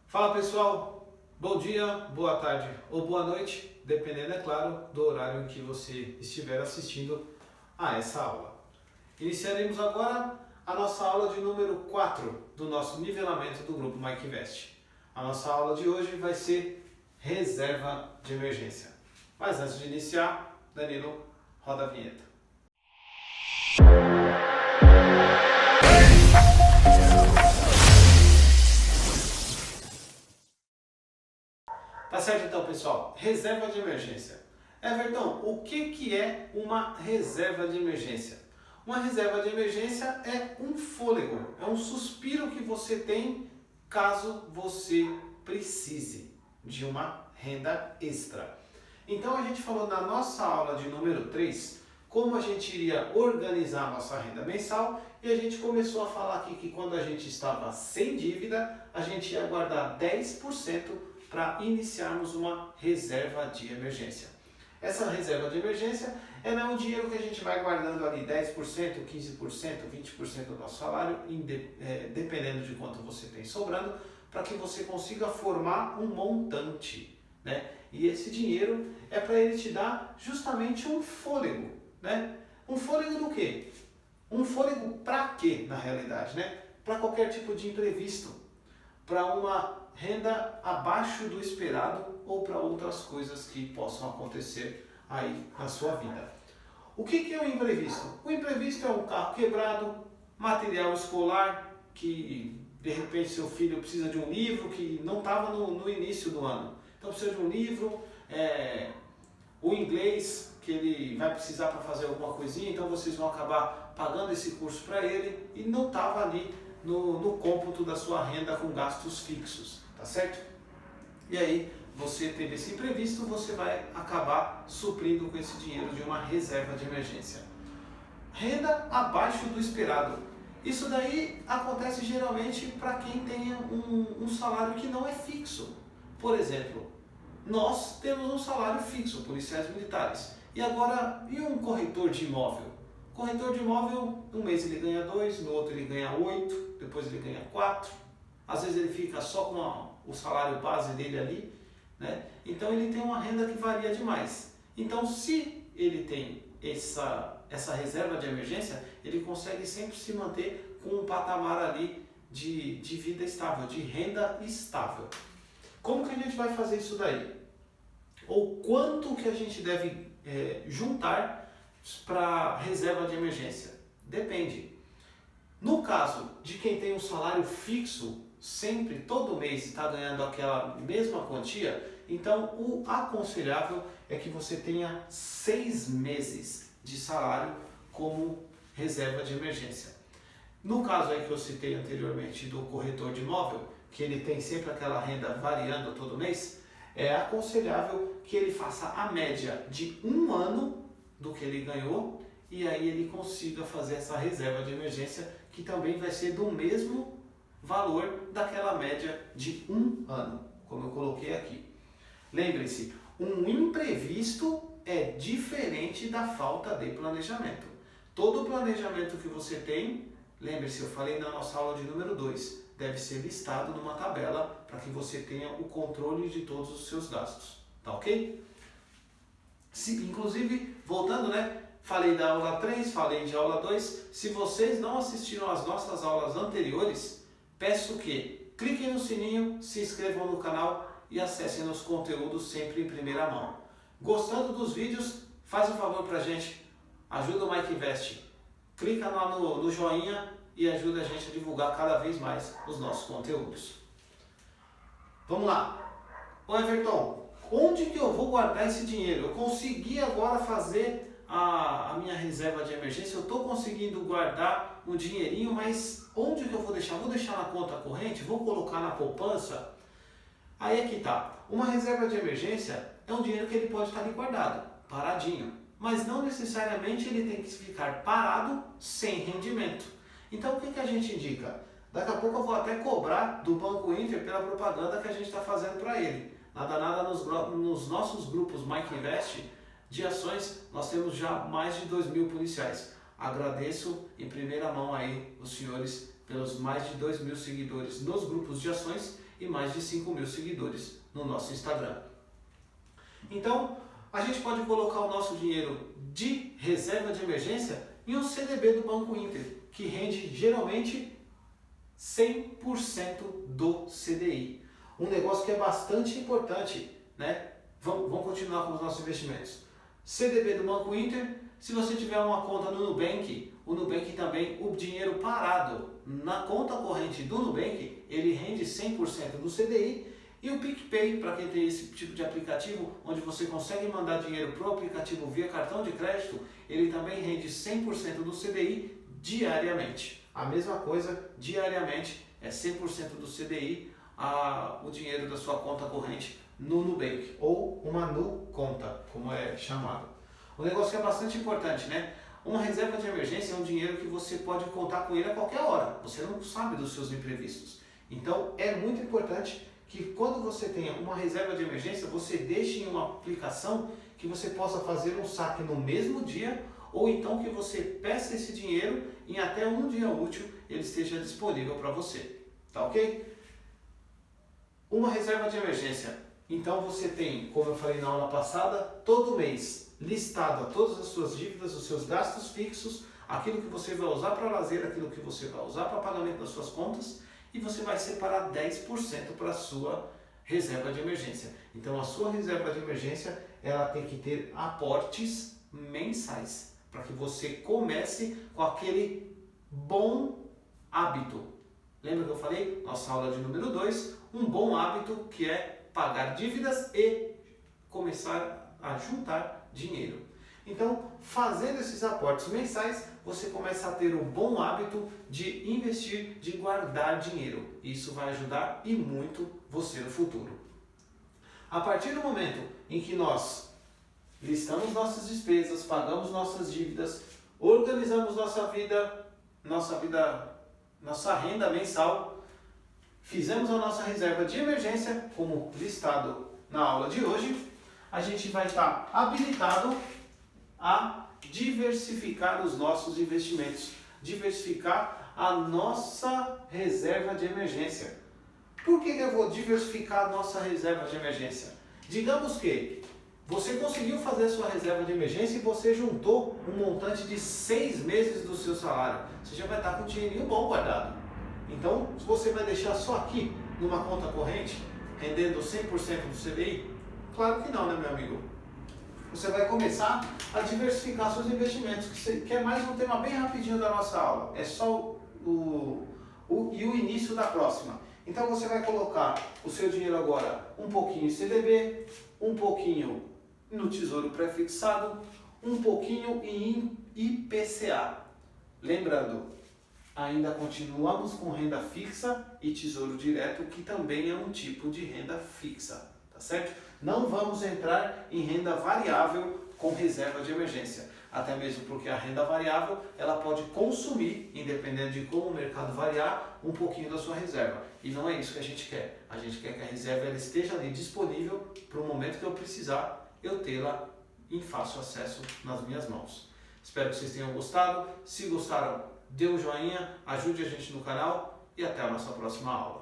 Fala pessoal, bom dia, boa tarde ou boa noite, dependendo, é claro, do horário em que você estiver assistindo a essa aula. Iniciaremos agora a nossa aula de número 4 do nosso nivelamento do grupo MikeVest. A nossa aula de hoje vai ser reserva de emergência. Mas antes de iniciar, Danilo, roda a vinheta. Tá certo então, pessoal? Reserva de emergência. Everton, o que é uma reserva de emergência? Uma reserva de emergência é um fôlego, é um suspiro que você tem caso você precise de uma renda extra. Então a gente falou na nossa aula de número 3 como a gente iria organizar a nossa renda mensal e a gente começou a falar aqui que quando a gente estava sem dívida, a gente ia guardar 10% para iniciarmos uma reserva de emergência. Essa reserva de emergência é um dinheiro que a gente vai guardando ali 10%, 15%, 20% do nosso salário, dependendo de quanto você tem sobrando, para que você consiga formar um montante, né? E esse dinheiro é para ele te dar justamente um fôlego, né? Um fôlego do quê? Um fôlego para quê, na realidade, né? Para qualquer tipo de imprevisto, para uma renda abaixo do esperado ou para outras coisas que possam acontecer aí na sua vida. O que é o imprevisto? O imprevisto é um carro quebrado, material escolar, que de repente seu filho precisa de um livro que não estava no início do ano. Então precisa de um livro, o inglês que ele vai precisar para fazer alguma coisinha, então vocês vão acabar pagando esse curso para ele e não estava ali no cômputo da sua renda com gastos fixos, tá certo? E aí, você teve esse imprevisto, você vai acabar suprindo com esse dinheiro de uma reserva de emergência. Renda abaixo do esperado. Isso daí acontece geralmente para quem tem um salário que não é fixo. Por exemplo, nós temos um salário fixo, policiais militares. E agora, e um corretor de imóvel? Corretor de imóvel, um mês ele ganha 2, no outro ele ganha 8, depois ele ganha 4. Às vezes ele fica só com o salário base dele ali, né? Então ele tem uma renda que varia demais. Então se ele tem essa reserva de emergência, ele consegue sempre se manter com um patamar ali de vida estável, de renda estável. Como que a gente vai fazer isso daí? Ou quanto que a gente deve juntar para reserva de emergência? Depende. No caso de quem tem um salário fixo, sempre, todo mês está ganhando aquela mesma quantia, então o aconselhável é que você tenha 6 meses de salário como reserva de emergência. No caso aí que eu citei anteriormente do corretor de imóvel, que ele tem sempre aquela renda variando todo mês, é aconselhável que ele faça a média de 1 ano do que ele ganhou e aí ele consiga fazer essa reserva de emergência que também vai ser do mesmo valor daquela média de 1 ano, como eu coloquei aqui. Lembre-se, um imprevisto é diferente da falta de planejamento. Todo planejamento que você tem, lembre-se, eu falei na nossa aula de número 2, deve ser listado numa tabela para que você tenha o controle de todos os seus gastos, tá ok? Inclusive, voltando, né? Falei da aula 3, falei de aula 2. Se vocês não assistiram às nossas aulas anteriores, peço que cliquem no sininho, se inscrevam no canal e acessem os conteúdos sempre em primeira mão. Gostando dos vídeos, faz um favor pra gente, ajuda o MikeVest. Clica lá no joinha e ajuda a gente a divulgar cada vez mais os nossos conteúdos. Vamos lá. Ô Everton, onde que eu vou guardar esse dinheiro? Eu consegui agora fazer a minha reserva de emergência, eu estou conseguindo guardar um dinheirinho, mas onde que eu vou deixar? Vou deixar na conta corrente? Vou colocar na poupança? Aí é que tá. Uma reserva de emergência é um dinheiro que ele pode estar ali guardado, paradinho, mas não necessariamente ele tem que ficar parado sem rendimento. Então o que a gente indica? Daqui a pouco eu vou até cobrar do Banco Inter pela propaganda que a gente está fazendo para ele. Nada nos nossos grupos MikeVest de ações, nós temos já mais de 2.000 policiais. Agradeço em primeira mão aí os senhores pelos mais de 2.000 seguidores nos grupos de ações e mais de 5.000 seguidores no nosso Instagram. Então, a gente pode colocar o nosso dinheiro de reserva de emergência em um CDB do Banco Inter, que rende geralmente 100% do CDI. Um negócio que é bastante importante, né? Vamos continuar com os nossos investimentos. CDB do Banco Inter, se você tiver uma conta no Nubank, o Nubank também, o dinheiro parado na conta corrente do Nubank, ele rende 100% do CDI. E o PicPay, para quem tem esse tipo de aplicativo, onde você consegue mandar dinheiro para o aplicativo via cartão de crédito, ele também rende 100% do CDI diariamente. A mesma coisa, diariamente, é 100% do CDI o dinheiro da sua conta corrente no Nubank, ou uma NuConta, como é chamado. Um negócio que é bastante importante, né? Uma reserva de emergência é um dinheiro que você pode contar com ele a qualquer hora. Você não sabe dos seus imprevistos. Então, é muito importante que quando você tenha uma reserva de emergência, você deixe em uma aplicação que você possa fazer um saque no mesmo dia, ou então que você peça esse dinheiro em até um dia útil ele esteja disponível para você. Tá ok? Uma reserva de emergência. Então você tem, como eu falei na aula passada, todo mês listado a todas as suas dívidas, os seus gastos fixos, aquilo que você vai usar para lazer, aquilo que você vai usar para pagamento das suas contas, e você vai separar 10% para a sua reserva de emergência. Então a sua reserva de emergência, ela tem que ter aportes mensais, para que você comece com aquele bom hábito. Lembra que eu falei? Nossa aula de número 2, um bom hábito que é pagar dívidas e começar a juntar dinheiro. Então, fazendo esses aportes mensais, você começa a ter o bom hábito de investir, de guardar dinheiro. Isso vai ajudar e muito você no futuro. A partir do momento em que nós listamos nossas despesas, pagamos nossas dívidas, organizamos nossa renda mensal, fizemos a nossa reserva de emergência, como listado na aula de hoje, a gente vai estar habilitado a diversificar os nossos investimentos, diversificar a nossa reserva de emergência. Por que eu vou diversificar a nossa reserva de emergência? Digamos que você conseguiu fazer a sua reserva de emergência e você juntou um montante de 6 meses do seu salário. Você já vai estar com um dinheirinho bom guardado. Então, se você vai deixar só aqui, numa conta corrente, rendendo 100% do CDI? Claro que não, né, meu amigo? Você vai começar a diversificar seus investimentos, que é mais um tema bem rapidinho da nossa aula. É só o início da próxima. Então você vai colocar o seu dinheiro agora um pouquinho em CDB, um pouquinho no Tesouro Pré-fixado, um pouquinho em IPCA. Lembrando, ainda continuamos com renda fixa e Tesouro Direto, que também é um tipo de renda fixa, tá certo? Não vamos entrar em renda variável com reserva de emergência, até mesmo porque a renda variável ela pode consumir, independente de como o mercado variar, um pouquinho da sua reserva. E não é isso que a gente quer. A gente quer que a reserva ela esteja ali disponível para o momento que eu precisar, eu tê-la em fácil acesso nas minhas mãos. Espero que vocês tenham gostado. Se gostaram, dê um joinha, ajude a gente no canal e até a nossa próxima aula.